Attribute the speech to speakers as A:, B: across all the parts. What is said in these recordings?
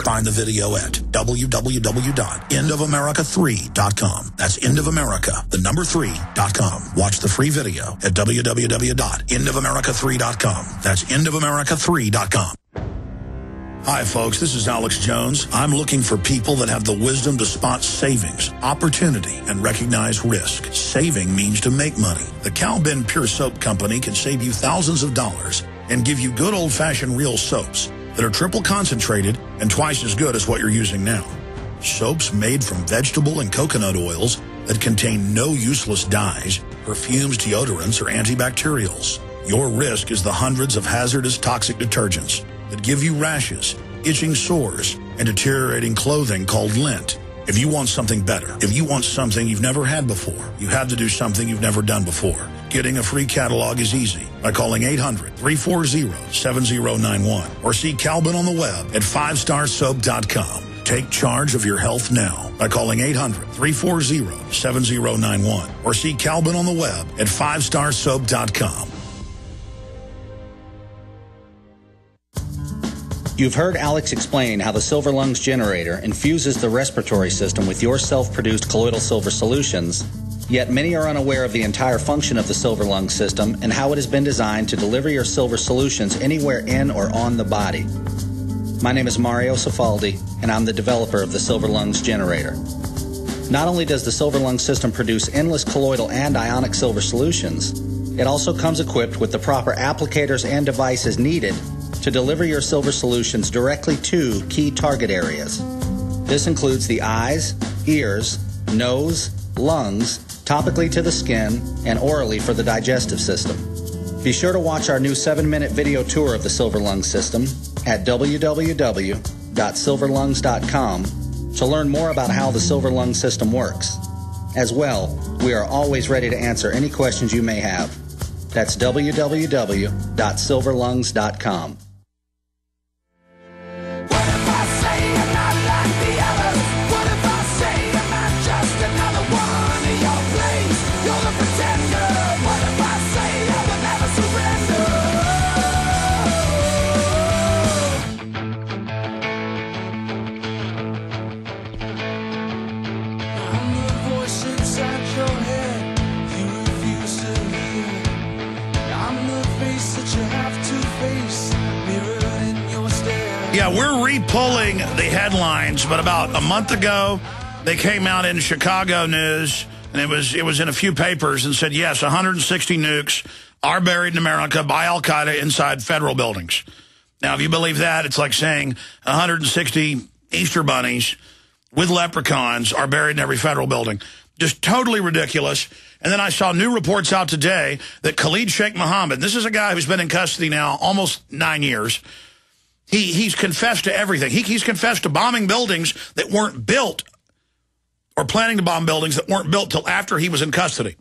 A: Find the video at www.endofamerica3.com. That's endofamerica, the number 3.com. Watch the free video at www.endofamerica3.com. That's endofamerica3.com. Hi, folks. This is Alex Jones. I'm looking for people that have the wisdom to spot savings, opportunity, and recognize risk. Saving means to make money. The Cal-Ben Pure Soap Company can save you thousands of dollars and give you good old-fashioned real soaps that are triple concentrated and twice as good as what you're using now. Soaps made from vegetable and coconut oils that contain no useless dyes, perfumes, deodorants, or antibacterials. Your risk is the hundreds of hazardous toxic detergents that give you rashes, itching sores, and deteriorating clothing called lint. If you want something better, if you want something you've never had before, you have to do something you've never done before. Getting a free catalog is easy by calling 800-340-7091 or see Calvin on the web at 5starsoap.com. Take charge of your health now by calling 800-340-7091 or see Calvin on the web at 5starsoap.com.
B: You've heard Alex explain how the Silver Lungs generator infuses the respiratory system with your self-produced colloidal silver solutions, yet many are unaware of the entire function of the Silver Lungs system and how it has been designed to deliver your silver solutions anywhere in or on the body. My name is Mario Cifaldi, and I'm the developer of the Silver Lungs generator. Not only does the Silver Lungs system produce endless colloidal and ionic silver solutions, it also comes equipped with the proper applicators and devices needed to deliver your silver solutions directly to key target areas. This includes the eyes, ears, nose, lungs, topically to the skin, and orally for the digestive system. Be sure to watch our new 7-minute video tour of the Silver Lungs system at www.silverlungs.com to learn more about how the Silver Lungs system works. As well, we are always ready to answer any questions you may have. That's www.silverlungs.com.
A: Yeah, we're re-pulling the headlines, but about a month ago, they came out in Chicago News, and it was in a few papers, and said, yes, 160 nukes are buried in America by al-Qaeda inside federal buildings. Now, if you believe that, it's like saying 160 Easter bunnies with leprechauns are buried in every federal building. Just totally ridiculous. And then I saw new reports out today that Khalid Sheikh Mohammed, this is a guy who's been in custody now almost 9 years, He's confessed to everything. He's confessed to bombing buildings that weren't built, or planning to bomb buildings that weren't built till after he was in custody.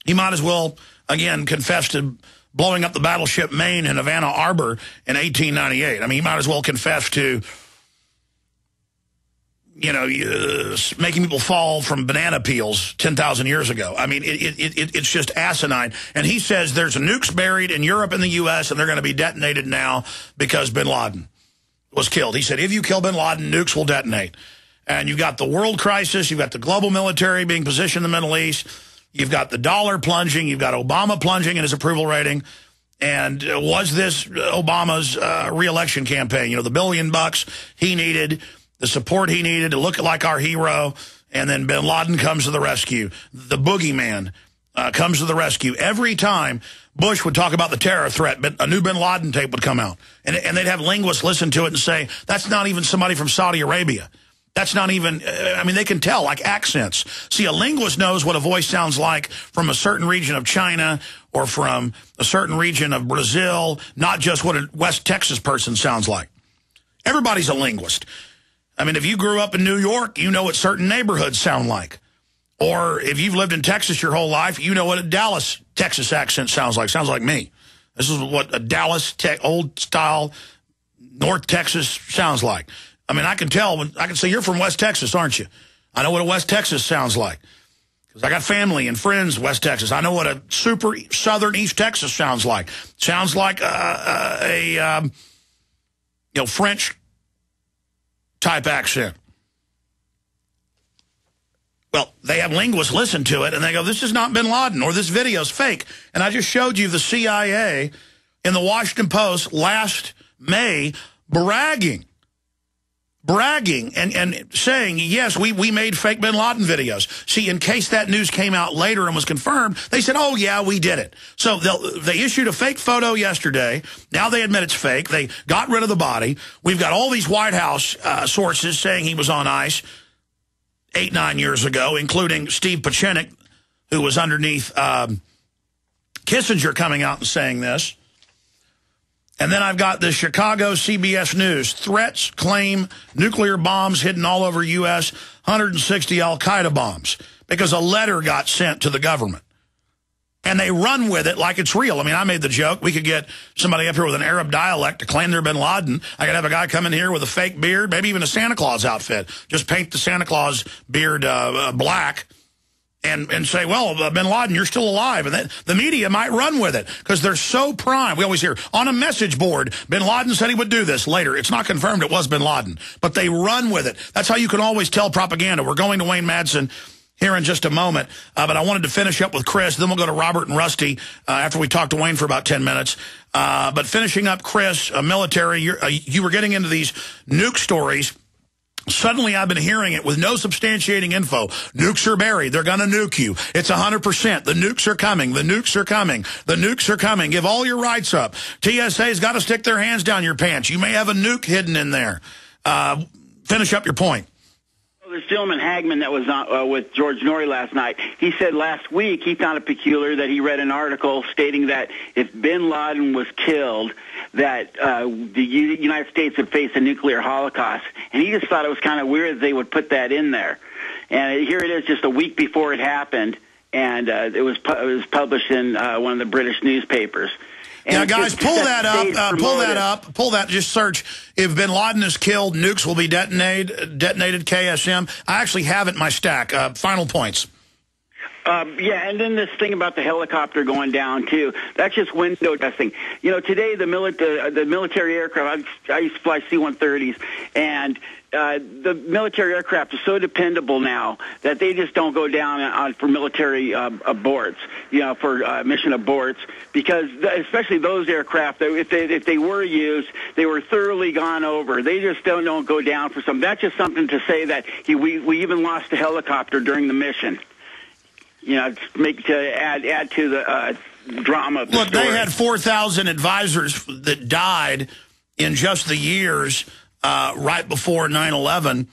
A: He might as well, again, confess to blowing up the battleship Maine in Havana Harbor in 1898. I mean, he might as well confess to, you know, making people fall from banana peels 10,000 years ago. I mean, it's just asinine. And he says there's nukes buried in Europe and the U.S., and they're going to be detonated now because Bin Laden was killed. He said, if you kill Bin Laden, nukes will detonate. And you've got the world crisis. You've got the global military being positioned in the Middle East. You've got the dollar plunging. You've got Obama plunging in his approval rating. And was this Obama's re-election campaign? You know, the $1 billion he needed, the support he needed to look like our hero, and then Bin Laden comes to the rescue. The boogeyman comes to the rescue. Every time Bush would talk about the terror threat, but a new Bin Laden tape would come out. And they'd have linguists listen to it and say, that's not even somebody from Saudi Arabia. That's not even, I mean, they can tell, like accents. See, a linguist knows what a voice sounds like from a certain region of China or from a certain region of Brazil, not just what a West Texas person sounds like. Everybody's a linguist. I mean, if you grew up in New York, you know what certain neighborhoods sound like. Or if you've lived in Texas your whole life, you know what a Dallas, Texas accent sounds like. Sounds like me. This is what a Dallas, old-style North Texas sounds like. I mean, I can tell. I can say, you're from West Texas, aren't you? I know what a West Texas sounds like. Because I got family and friends in West Texas. I know what a super southern East Texas sounds like. Sounds like a French type accent. Well, they have linguists listen to it, and they go, this is not Bin Laden, or this video's fake. And I just showed you the CIA in the Washington Post last May bragging and saying, yes, we made fake Bin Laden videos. See, in case that news came out later and was confirmed, they said, oh, yeah, we did it. So they issued a fake photo yesterday. Now they admit it's fake. They got rid of the body. We've got all these White House sources saying he was on ice 8-9 years ago, including Steve Pachenik, who was underneath Kissinger, coming out and saying this. And then I've got the Chicago CBS News. Threats claim nuclear bombs hidden all over U.S., 160 al-Qaeda bombs, because a letter got sent to the government. And they run with it like it's real. I mean, I made the joke. We could get somebody up here with an Arab dialect to claim they're Bin Laden. I could have a guy come in here with a fake beard, maybe even a Santa Claus outfit. Just paint the Santa Claus beard black and say, well, Bin Laden, you're still alive. And then the media might run with it because they're so primed. We always hear, on a message board, Bin Laden said he would do this later. It's not confirmed it was Bin Laden, but they run with it. That's how you can always tell propaganda. We're going to Wayne Madsen here in just a moment, but I wanted to finish up with Chris. Then we'll go to Robert and Rusty after we talk to Wayne for about 10 minutes. But finishing up, Chris, military, you were getting into these nuke stories. Suddenly, I've been hearing it with no substantiating info. Nukes are buried. They're going to nuke you. It's 100%. The nukes are coming. The nukes are coming. The nukes are coming. Give all your rights up. TSA's got to stick their hands down your pants. You may have a nuke hidden in there. Finish up your point.
C: This gentleman, Hagman, that was with George Norrie last night, he said last week he found it peculiar that he read an article stating that if Bin Laden was killed, that the United States would face a nuclear holocaust. And he just thought it was kind of weird that they would put that in there. And here it is just a week before it happened, and it was published in one of the British newspapers. And
A: yeah, guys, pull that up. Pull that. Just search, if Bin Laden is killed, nukes will be detonated, KSM. I actually have it in my stack. Final points.
C: Yeah, and then this thing about the helicopter going down, too. That's just window dressing. You know, today the military aircraft, I used to fly C-130s, and the military aircraft is so dependable now that they just don't go down for military aborts, you know, for mission aborts, because especially those aircraft, if they were used, they were thoroughly gone over. They just don't go down for some. That's just something to say that we even lost a helicopter during the mission. You know, to add to the drama of the
A: Look,
C: story.
A: they had 4,000 advisors that died in just the years right before 9/11.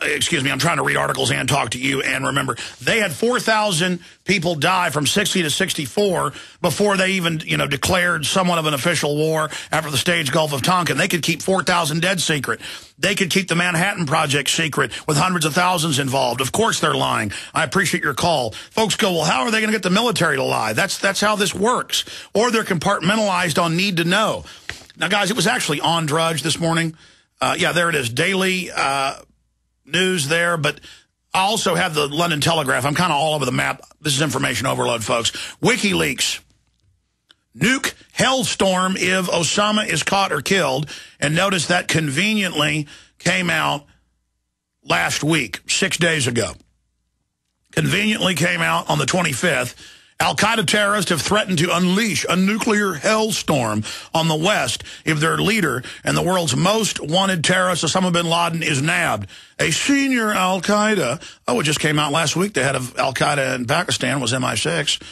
A: Excuse me, I'm trying to read articles and talk to you and remember. They had 4,000 people die from 60 to 64 before they even, you know, declared somewhat of an official war after the staged Gulf of Tonkin. They could keep 4,000 dead secret. They could keep the Manhattan Project secret with hundreds of thousands involved. Of course they're lying. I appreciate your call. Folks go, well, how are they going to get the military to lie? That's how this works. Or they're compartmentalized on need to know. Now, guys, it was actually on Drudge this morning. Yeah, there it is. Daily news there, but I also have the London Telegraph. I'm kind of all over the map. This is information overload, folks. WikiLeaks. Nuke hellstorm if Osama is caught or killed. And notice that conveniently came out last week, 6 days ago. Conveniently came out on the 25th. Al-Qaeda terrorists have threatened to unleash a nuclear hellstorm on the West if their leader and the world's most wanted terrorist, Osama Bin Laden, is nabbed. A senior Al-Qaeda, it just came out last week, the head of Al-Qaeda in Pakistan was MI6,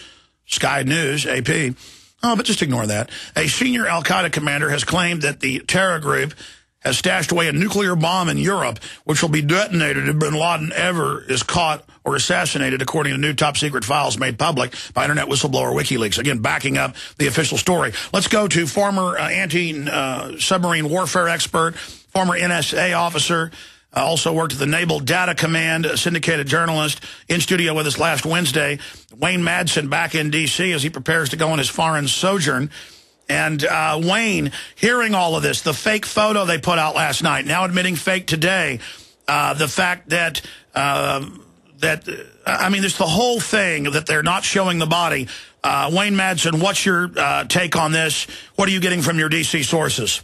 A: Sky News, AP. Oh, but just ignore that. A senior Al-Qaeda commander has claimed that the terror group has stashed away a nuclear bomb in Europe, which will be detonated if Bin Laden ever is caught or assassinated, according to new top-secret files made public by Internet whistleblower WikiLeaks. Again, backing up the official story. Let's go to former anti-submarine warfare expert, former NSA officer, also worked at the Naval Data Command, a syndicated journalist, in studio with us last Wednesday. Wayne Madsen back in D.C. as he prepares to go on his foreign sojourn. And Wayne, hearing all of this, the fake photo they put out last night, now admitting fake today, the fact that, I mean, there's the whole thing that they're not showing the body. Wayne Madsen, what's your take on this? What are you getting from your D.C. sources?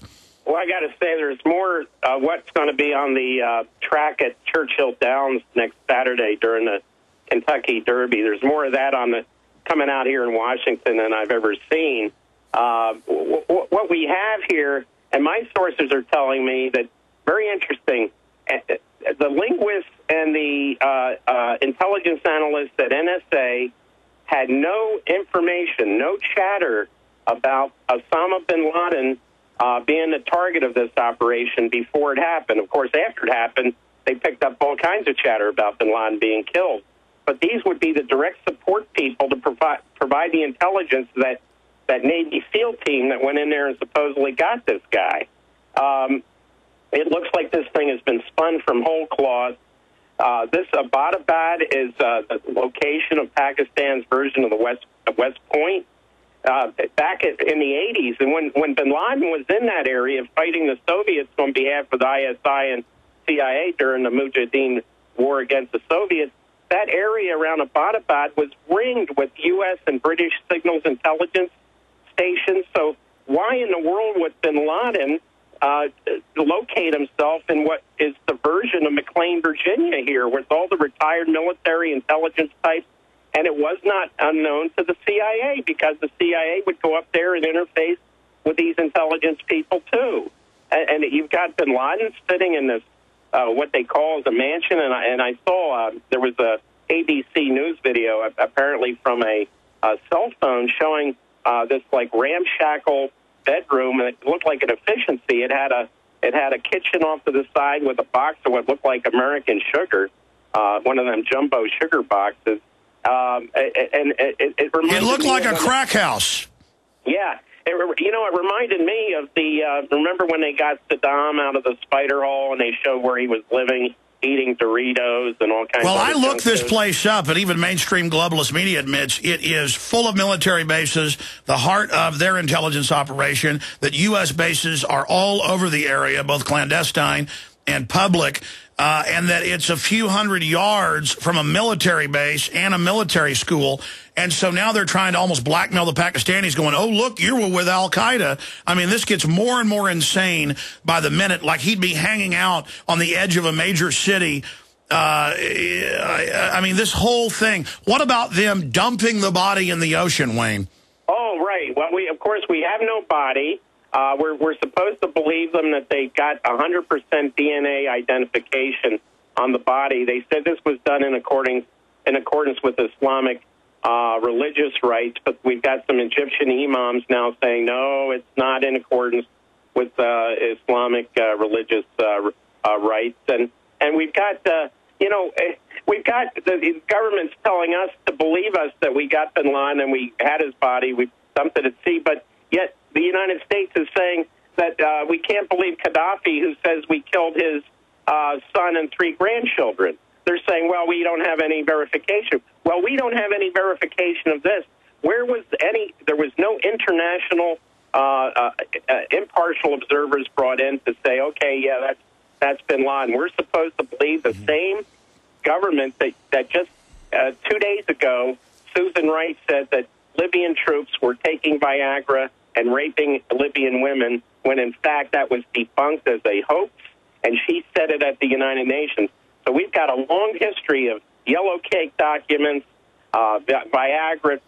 D: Well, I got to say, there's more what's going to be on the track at Churchill Downs next Saturday during the Kentucky Derby. There's more of that coming out here in Washington than I've ever seen. What we have here, and my sources are telling me that, very interesting, the linguists and the intelligence analysts at NSA had no information, no chatter about Osama bin Laden being the target of this operation before it happened. Of course, after it happened, they picked up all kinds of chatter about bin Laden being killed. But these would be the direct support people to provide the intelligence that Navy SEAL team that went in there and supposedly got this guy. It looks like this thing has been spun from whole cloth. This Abbottabad is the location of Pakistan's version of the West Point. Back in the 80s, and when bin Laden was in that area fighting the Soviets on behalf of the ISI and CIA during the Mujahideen war against the Soviets, that area around Abbottabad was ringed with U.S. and British signals intelligence stations. So why in the world would bin Laden locate himself in what is the version of McLean, Virginia here, with all the retired military intelligence types? And it was not unknown to the CIA, because the CIA would go up there and interface with these intelligence people, too. And you've got bin Laden sitting in this, what they call a mansion. And I saw there was a ABC News video, apparently from a cell phone, showing this, like, ramshackle bedroom. And it looked like an efficiency. It had a kitchen off to the side with a box of what looked like American sugar, one of them jumbo sugar boxes. And it
A: looked like a crack house.
D: Yeah. It reminded me of remember when they got Saddam out of the spider hole and they showed where he was living, eating Doritos and all kinds of
A: Well, I looked this
D: food.
A: place up, and even mainstream globalist media admits it is full of military bases, the heart of their intelligence operation, that U.S. bases are all over the area, both clandestine and public, and that it's a few hundred yards from a military base and a military school. And so now they're trying to almost blackmail the Pakistanis, going, oh, look, you were with Al-Qaeda. I mean, this gets more and more insane by the minute, like he'd be hanging out on the edge of a major city. I mean, this whole thing. What about them dumping the body in the ocean, Wayne?
D: Oh, right. Well, of course, we have no body. We're supposed to believe them that they got 100% DNA identification on the body. They said this was done in accordance with Islamic religious rites, but we've got some Egyptian imams now saying, no, it's not in accordance with Islamic religious rights. And we've got, we've got the government's telling us to believe us that we got bin Laden and we had his body, we dumped it at sea, but yet the United States is saying that we can't believe Gaddafi, who says we killed his son and 3 grandchildren. They're saying, well, we don't have any verification. Well, we don't have any verification of this. There was no international impartial observers brought in to say, okay, yeah, that's bin Laden. We're supposed to believe the same government that just 2 days ago, Susan Rice said that Libyan troops were taking Viagra and raping Libyan women, when in fact that was debunked as a hoax, and she said it at the United Nations. So we've got a long history of yellow cake documents, Viagra,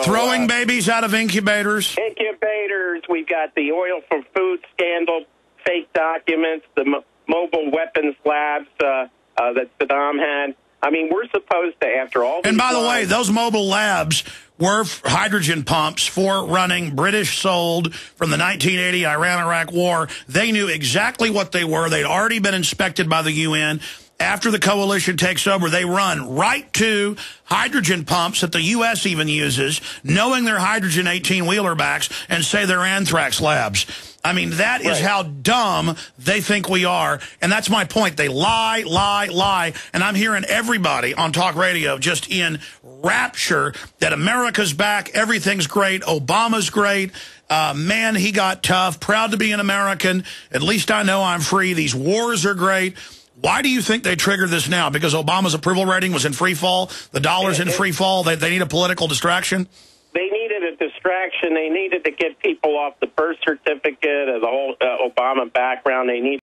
A: throwing babies out of incubators.
D: We've got the oil from food scandal, fake documents, the mobile weapons labs that Saddam had. I mean, we're supposed to, after all.
A: And by the way, those mobile labs were hydrogen pumps for running British sold from the 1980 Iran-Iraq war. They knew exactly what they were. They'd already been inspected by the UN. After the coalition takes over, they run right to hydrogen pumps that the U.S. even uses, knowing they're hydrogen 18-wheeler backs, and say they're anthrax labs. I mean, that is how dumb they think we are. And that's my point. They lie, lie, lie. And I'm hearing everybody on talk radio just in rapture that America's back, everything's great, Obama's great. Man, he got tough, proud to be an American. At least I know I'm free. These wars are great. Why do you think they triggered this now? Because Obama's approval rating was in free fall? The dollar's in free fall? They need a political distraction?
D: They needed a distraction. distraction. They needed to get people off the birth certificate of the whole Obama background. They need